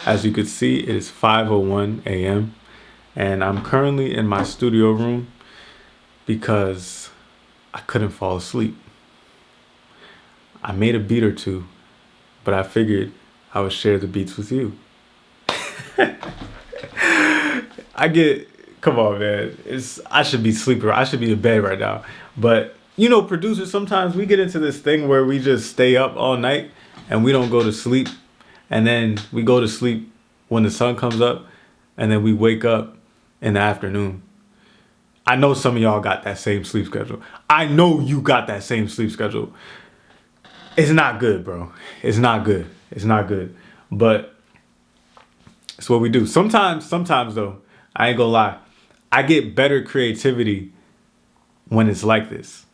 As you can see, it is 5:01 a.m. and I'm currently in my studio room because I couldn't fall asleep. I made a beat or two, but I figured I would share the beats with you. Come on, man. I should be sleeping. I should be in bed right now. But producers, sometimes we get into this thing where we just stay up all night and we don't go to sleep. And then we go to sleep when the sun comes up, and then we wake up in the afternoon. I know some of y'all got that same sleep schedule. I know you got that same sleep schedule. It's not good, bro. It's not good. It's not good. But it's what we do. Sometimes though, I ain't gonna lie, I get better creativity when it's like this.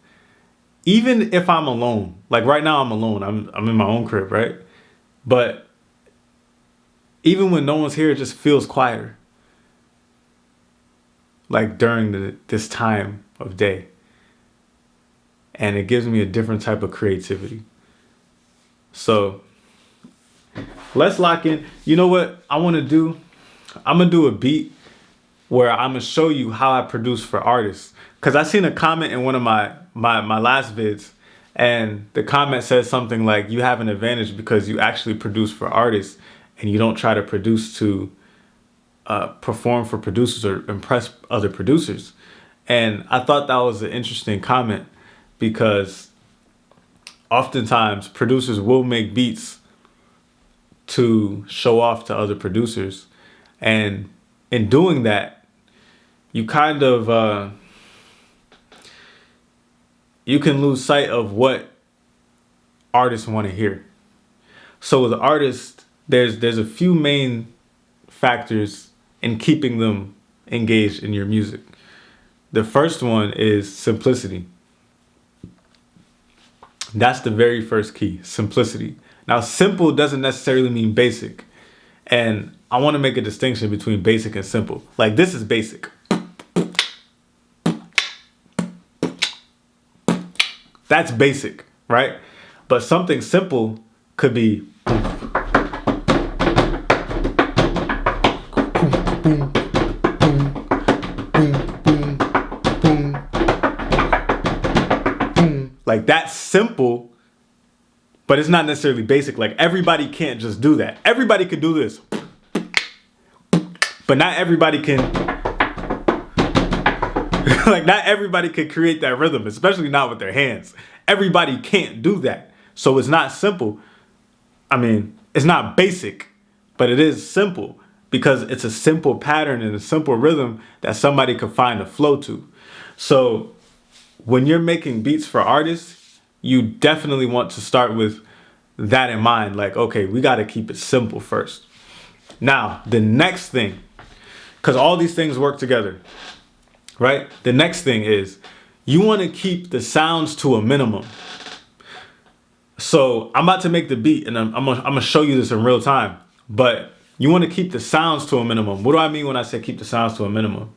Even if I'm alone, like right now I'm alone. I'm in my own crib, right? But even when no one's here, it just feels quieter. Like during this time of day. And it gives me a different type of creativity. So let's lock in. You know what I want to do? I'm going to do a beat where I'm going to show you how I produce for artists. Because I seen a comment in one of my last vids. And the comment says something like, you have an advantage because you actually produce for artists and you don't try to produce to perform for producers or impress other producers. And I thought that was an interesting comment because oftentimes producers will make beats to show off to other producers. And in doing that, you kind of, you can lose sight of what artists want to hear. So with artists, there's a few main factors in keeping them engaged in your music. The first one is simplicity. That's the very first key, simplicity. Now, simple doesn't necessarily mean basic. And I want to make a distinction between basic and simple. Like this is basic. That's basic, right? But something simple could be like that's simple, but it's not necessarily basic. Like everybody can't just do that. Everybody could do this, but not everybody can. Like not everybody could create that rhythm, especially not with their hands. Everybody can't do that. So it's not simple. I mean, it's not basic, but it is simple because it's a simple pattern and a simple rhythm that somebody could find a flow to. So when you're making beats for artists, you definitely want to start with that in mind. Like, okay, we got to keep it simple first. Now, the next thing, because all these things work together, right? The next thing is you want to keep the sounds to a minimum. So I'm about to make the beat and I'm gonna show you this in real time, but you want to keep the sounds to a minimum. What do I mean when I say keep the sounds to a minimum?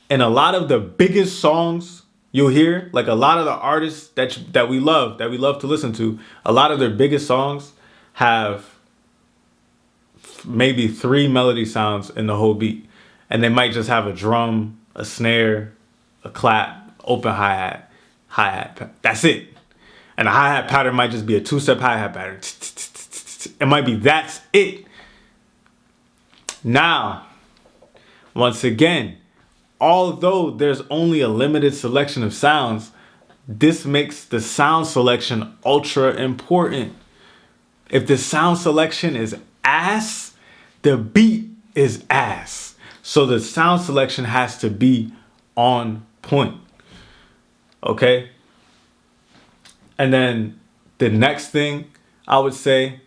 And a lot of the biggest songs you'll hear, like a lot of the artists that we love to listen to, a lot of their biggest songs have maybe 3 melody sounds in the whole beat. And they might just have a drum, a snare, a clap, open hi-hat. That's it. And the hi-hat pattern might just be a 2-step hi-hat pattern. It might be that's it. Now, once again, although there's only a limited selection of sounds, this makes the sound selection ultra important. If the sound selection is ass, the beat is ass. So the sound selection has to be on point. Okay? And then the next thing I would say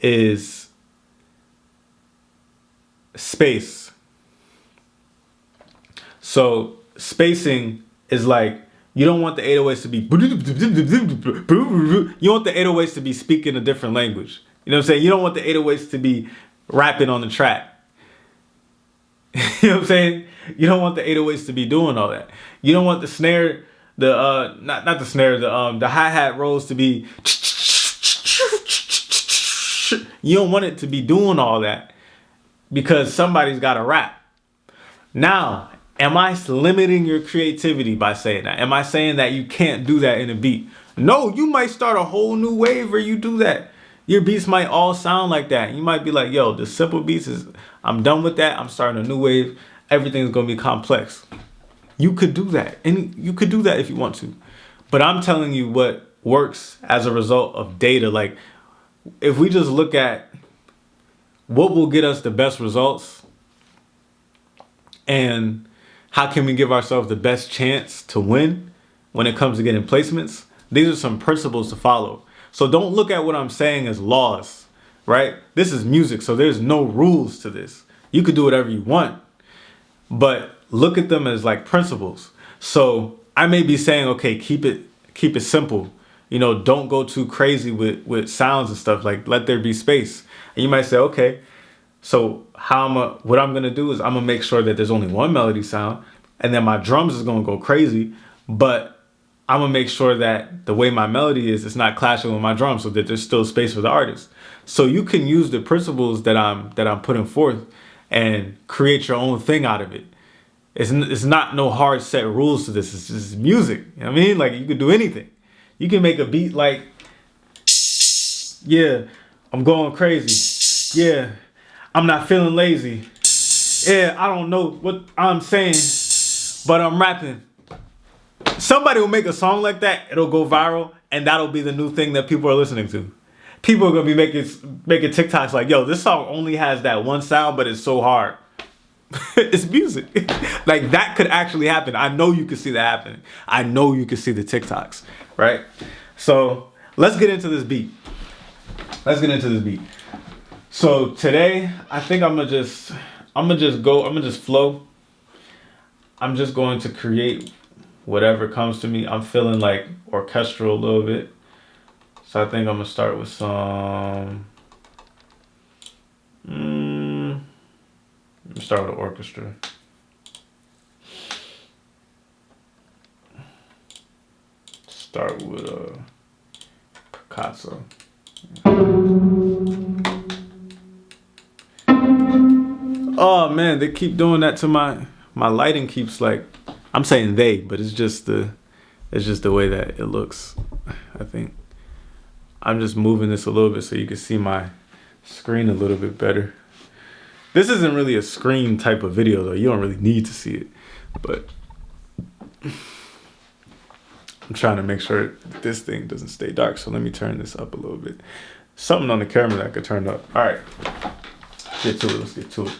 is space. So spacing is like, you don't want the 808s to be, you want the 808s to be speaking a different language. You know what I'm saying? You don't want the 808s to be rapping on the track. You know what I'm saying? You don't want the 808s to be doing all that. You don't want the snare, not the snare, the hi-hat rolls to be, You don't want it to be doing all that because somebody's got to rap. Now, am I limiting your creativity by saying that? Am I saying that you can't do that in a beat? No, you might start a whole new wave where you do that. Your beats might all sound like that. You might be like, yo, the simple beats I'm done with that. I'm starting a new wave. Everything's going to be complex. You could do that. And you could do that if you want to. But I'm telling you what works as a result of data. Like, if we just look at what will get us the best results and how can we give ourselves the best chance to win when it comes to getting placements, these are some principles to follow. So don't look at what I'm saying as laws, right? This is music, so there's no rules to this. You could do whatever you want, but look at them as like principles. So I may be saying, okay, keep it simple. You know, don't go too crazy with sounds and stuff. Like, let there be space. And you might say, okay, so what I'm gonna do is I'm gonna make sure that there's only one melody sound, and then my drums is gonna go crazy, but I'm gonna make sure that the way my melody is, it's not clashing with my drums, so that there's still space for the artist. So you can use the principles that I'm putting forth and create your own thing out of it. It's not no hard set rules to this. It's just music. You know what I mean? Like, you could do anything. You can make a beat like, yeah, I'm going crazy. Yeah, I'm not feeling lazy. Yeah, I don't know what I'm saying, but I'm rapping. Somebody will make a song like that. It'll go viral, and that'll be the new thing that people are listening to. People are gonna be making TikToks like, yo, this song only has that one sound, but it's so hard. It's music. Like, that could actually happen. I know you can see that happening. I know you can see the TikToks, right? So let's get into this beat. So today, I think I'm gonna just flow. I'm just going to create whatever comes to me. I'm feeling like orchestral a little bit. So I think I'm gonna start with some, start with the orchestra. Start with Picasso. Oh man, they keep doing that to my lighting. Keeps like, I'm saying they, but it's just the way that it looks. I think I'm just moving this a little bit so you can see my screen a little bit better. This isn't really a screen type of video though. You don't really need to see it, but I'm trying to make sure this thing doesn't stay dark. So let me turn this up a little bit. Something on the camera that could turn up. All right, let's get to it.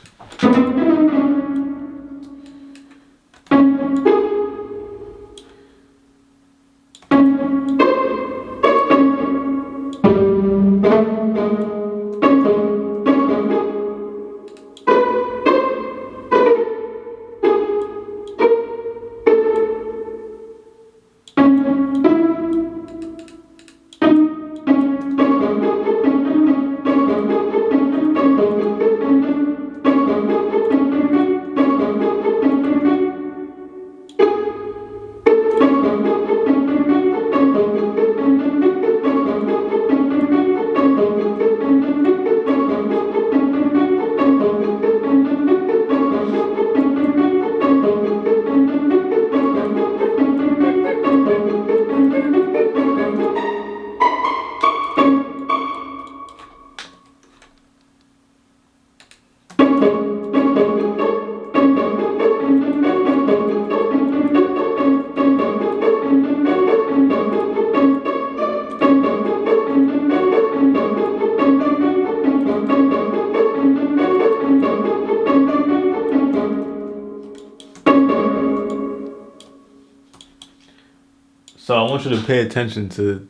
So I want you to pay attention to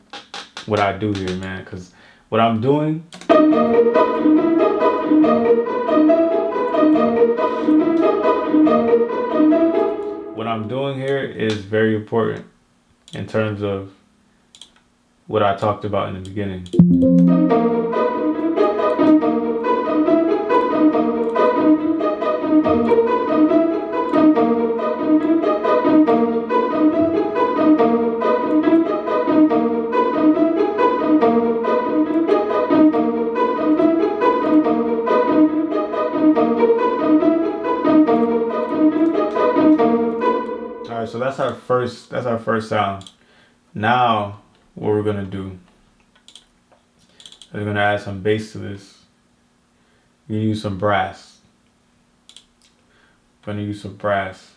what I do here, man, because what I'm doing, here is very important in terms of what I talked about in the beginning. So that's our first sound. Now what we're gonna do is we're gonna add some bass to this. We're gonna use some brass. I'm gonna use some brass.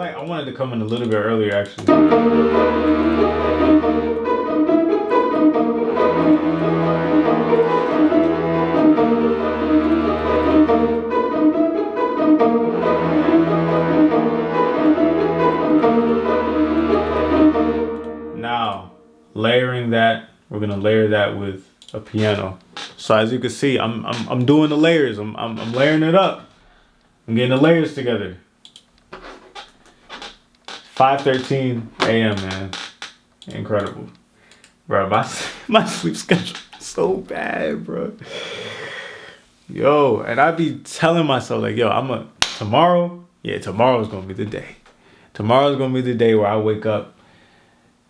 I wanted to come in a little bit earlier actually. Now, layering that, we're gonna layer that with a piano. So as you can see, I'm doing the layers. I'm layering it up. I'm getting the layers together. 5:13 a.m. man, incredible, bro. My sleep schedule is so bad, bro. Yo, and I be telling myself like, yo, tomorrow's gonna be the day. Tomorrow's gonna be the day where I wake up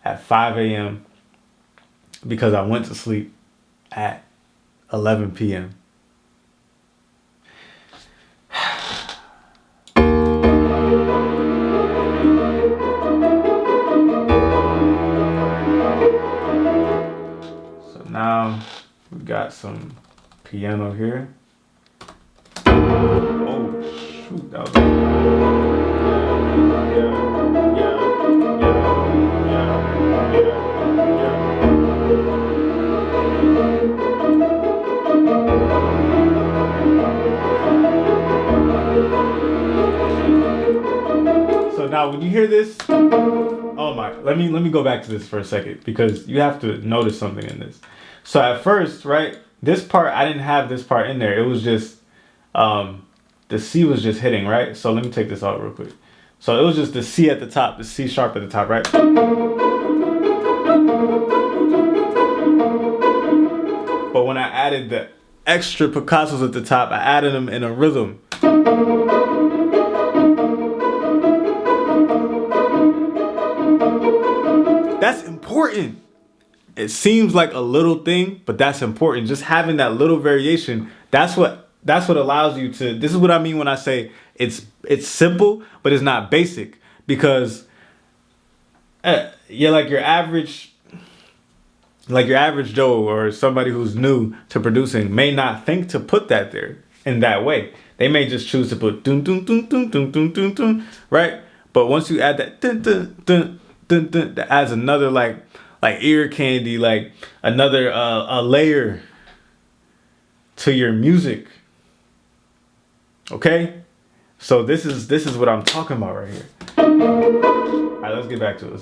at 5 a.m. because I went to sleep at 11 p.m. So now we got some piano here. Oh shoot, that was So now when you hear this, oh my, let me go back to this for a second because you have to notice something in this. So at first, right, this part, I didn't have this part in there. It was just, the C was just hitting, right? So let me take this out real quick. So it was just the C at the top, the C sharp at the top, right? But when I added the extra picassos at the top, I added them in a rhythm. That's important. It seems like a little thing, but that's important. Just having that little variation, that's what allows you to, this is what I mean when I say it's simple, but it's not basic. Because you're like your average Joe or somebody who's new to producing may not think to put that there in that way. They may just choose to put dun dun dun dun dun dun dun dun, right? But once you add that dun dun dun dun dun, that adds another like ear candy, like another a layer to your music. Okay? So this is what I'm talking about right here. All right, let's get back to it.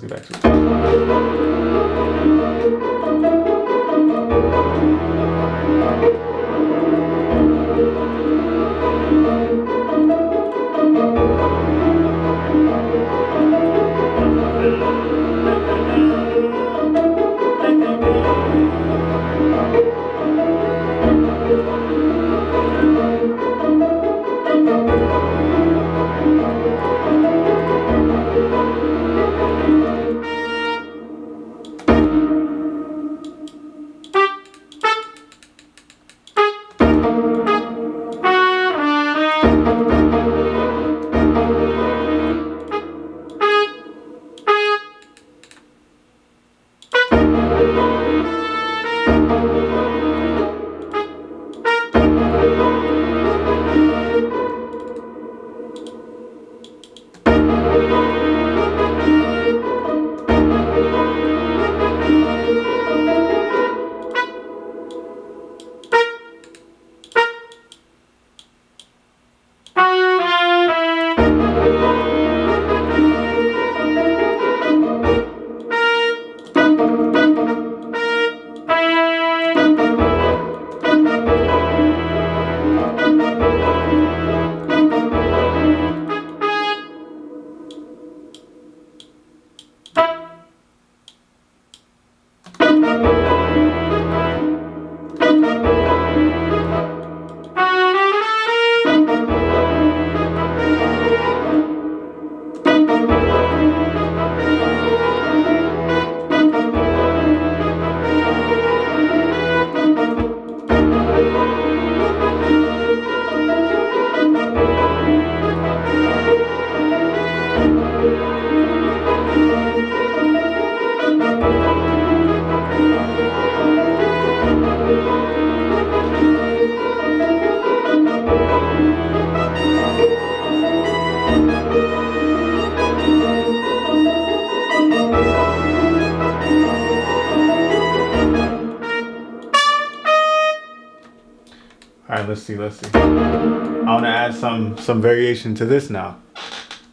right, let's see. I want to add some variation to this now.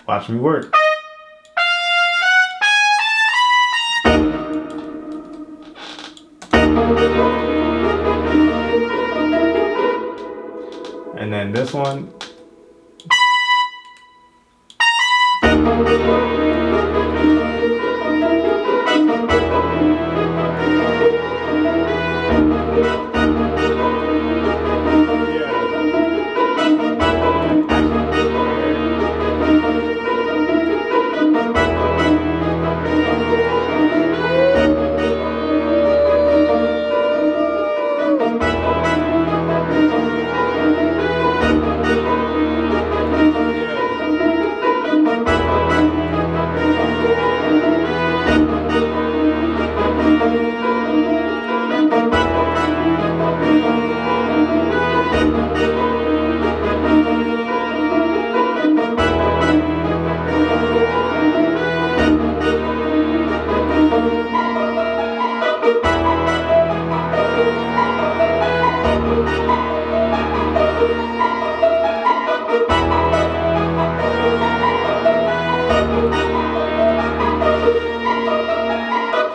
Watch me work. And then this one.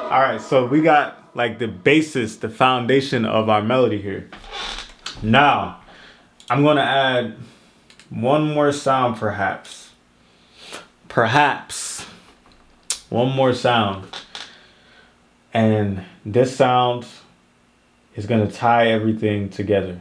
All right, so we got like the basis, the foundation of our melody here. Now, I'm gonna add one more sound, perhaps one more sound, and this sound is gonna tie everything together.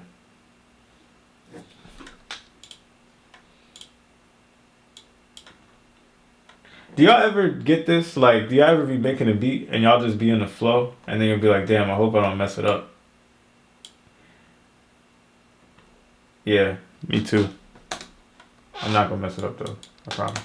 Do y'all ever get this? Like, do y'all ever be making a beat and y'all just be in the flow and then you'll be like, damn, I hope I don't mess it up? Yeah, me too. I'm not gonna mess it up though, I promise.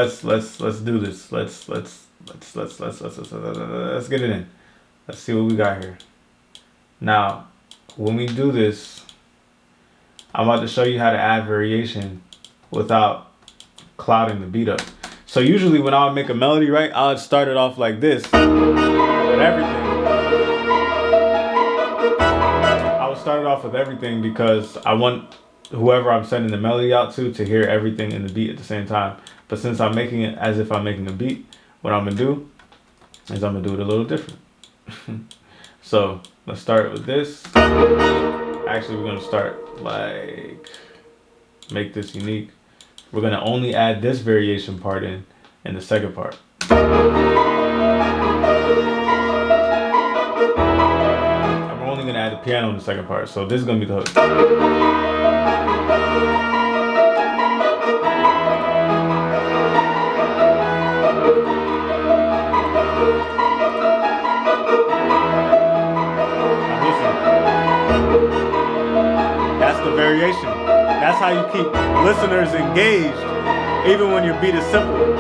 So let's do this. Let's get it in. Let's see what we got here. Now, when we do this, I'm about to show you how to add variation without clouding the beat up. So usually when I would make a melody, right, I would start it off like this with everything. I would start it off with everything because I want whoever I'm sending the melody out to hear everything in the beat at the same time. But since I'm making it as if I'm making a beat, what I'm gonna do is I'm gonna do it a little different. So let's start with this. Actually, we're gonna start like, make this unique. We're gonna only add this variation part in the second part. And we're only gonna add the piano in the second part. So this is gonna be the hook. That's the variation. That's how you keep listeners engaged, even when your beat is simple.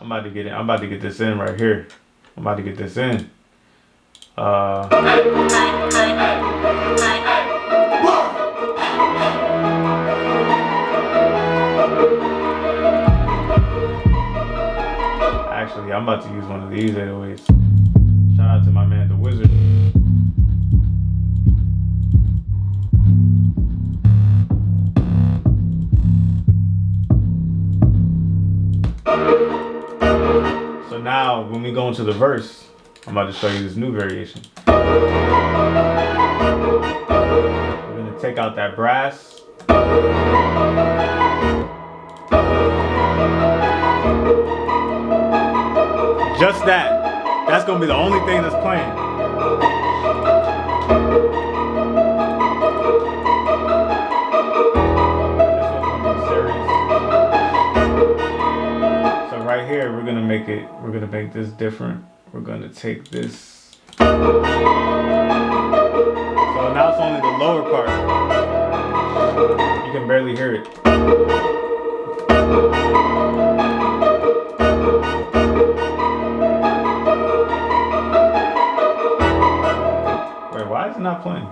I'm about to get it. I'm about to get this in right here. I'm about to get this in. I'm about to use one of these 808s. Shout out to my man, the Wizard. So now, when we go into the verse, I'm about to show you this new variation. We're gonna take out that brass. Just that. That's gonna be the only thing that's playing. So right here, we're gonna make this different. We're gonna take this. So now it's only the lower part. You can barely hear it. Wait, why is it not playing?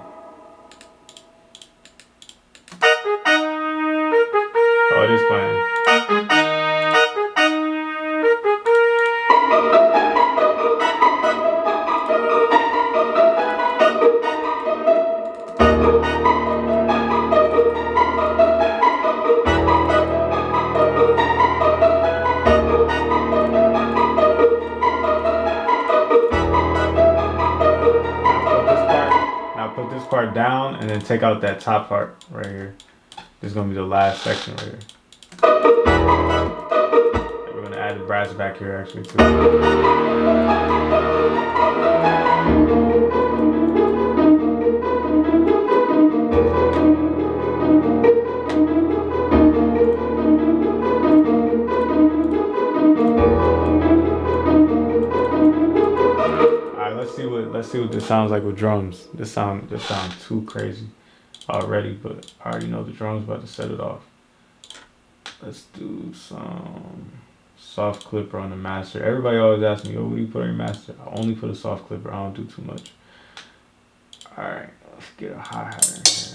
Oh, it is playing. Put this part down and then take out that top part right here. This is gonna be the last section right here. We're gonna add the brass back here actually too. Let's see what this sounds like with drums. This sounds too crazy already, but I already know the drums about to set it off. Let's do some soft clipper on the master. Everybody always asks me, "Oh, what do you put on your master?" I only put a soft clipper. I don't do too much. All right, let's get a hi-hat in here.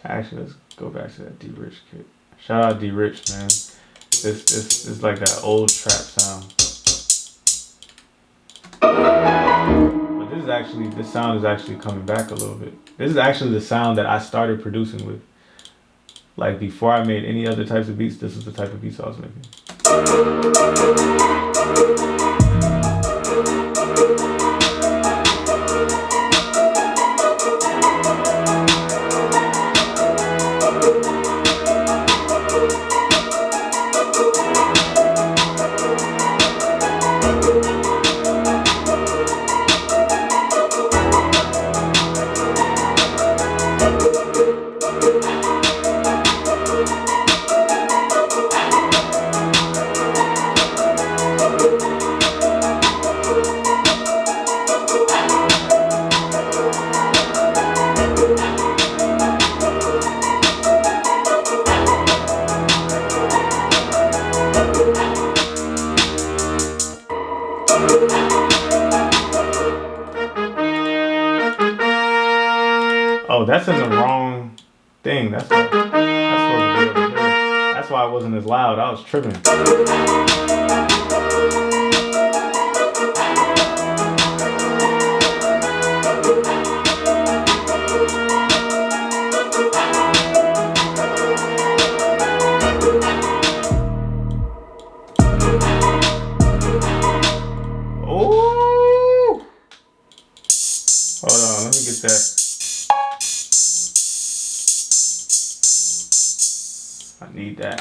Actually, let's go back to that D-Rich kit. Shout out D-Rich, man. This is like that old trap sound. But this sound is actually coming back a little bit. This is actually the sound that I started producing with. Like before I made any other types of beats, this is the type of beats I was making. Oh, that's in the wrong thing. That's supposed to be over here. That's why it wasn't as loud. I was tripping. Oh! Hold on, let me get that. I need that.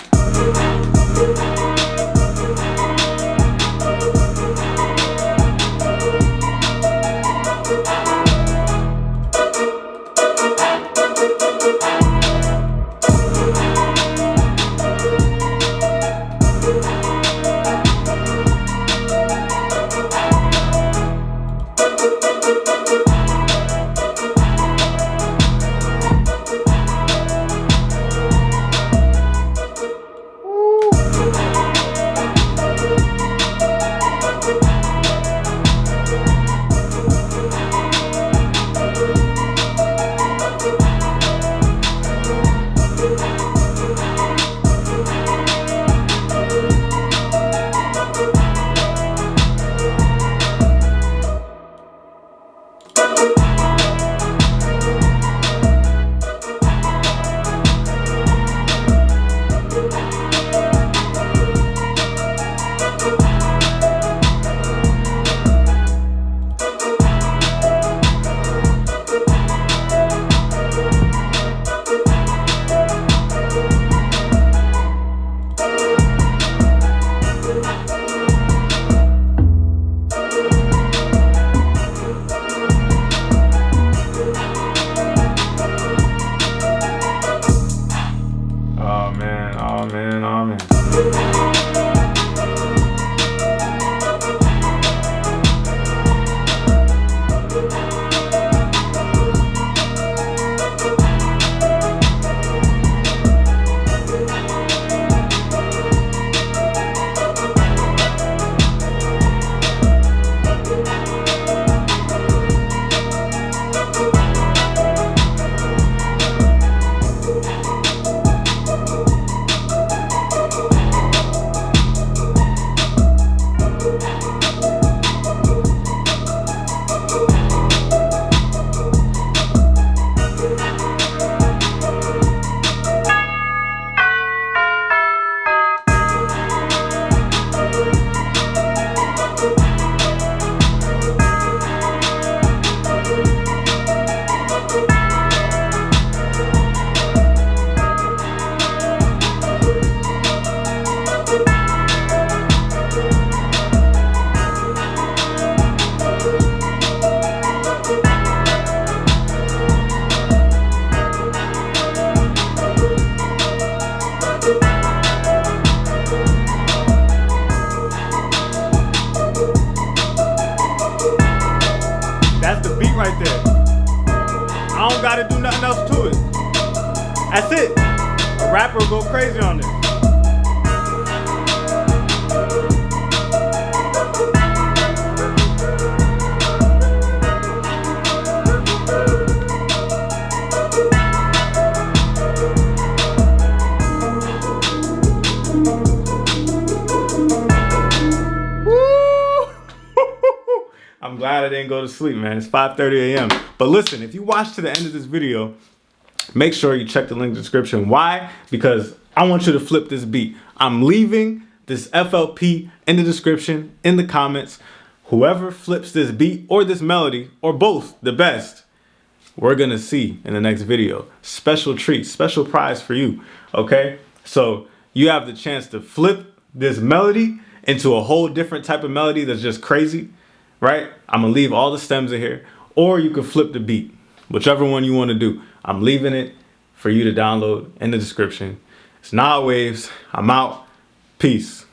That's it. A rapper will go crazy on this. I'm glad I didn't go to sleep, man. It's 5:30 a.m. But listen, if you watch to the end of this video, make sure you check the link in the description. Why? Because I want you to flip this beat. I'm leaving this FLP in the description, in the comments. Whoever flips this beat or this melody, or both, the best, we're gonna see in the next video. Special treat, special prize for you, okay? So you have the chance to flip this melody into a whole different type of melody that's just crazy, right? I'm gonna leave all the stems in here, or you can flip the beat, whichever one you wanna do. I'm leaving it for you to download in the description. It's Nile Waves. I'm out. Peace.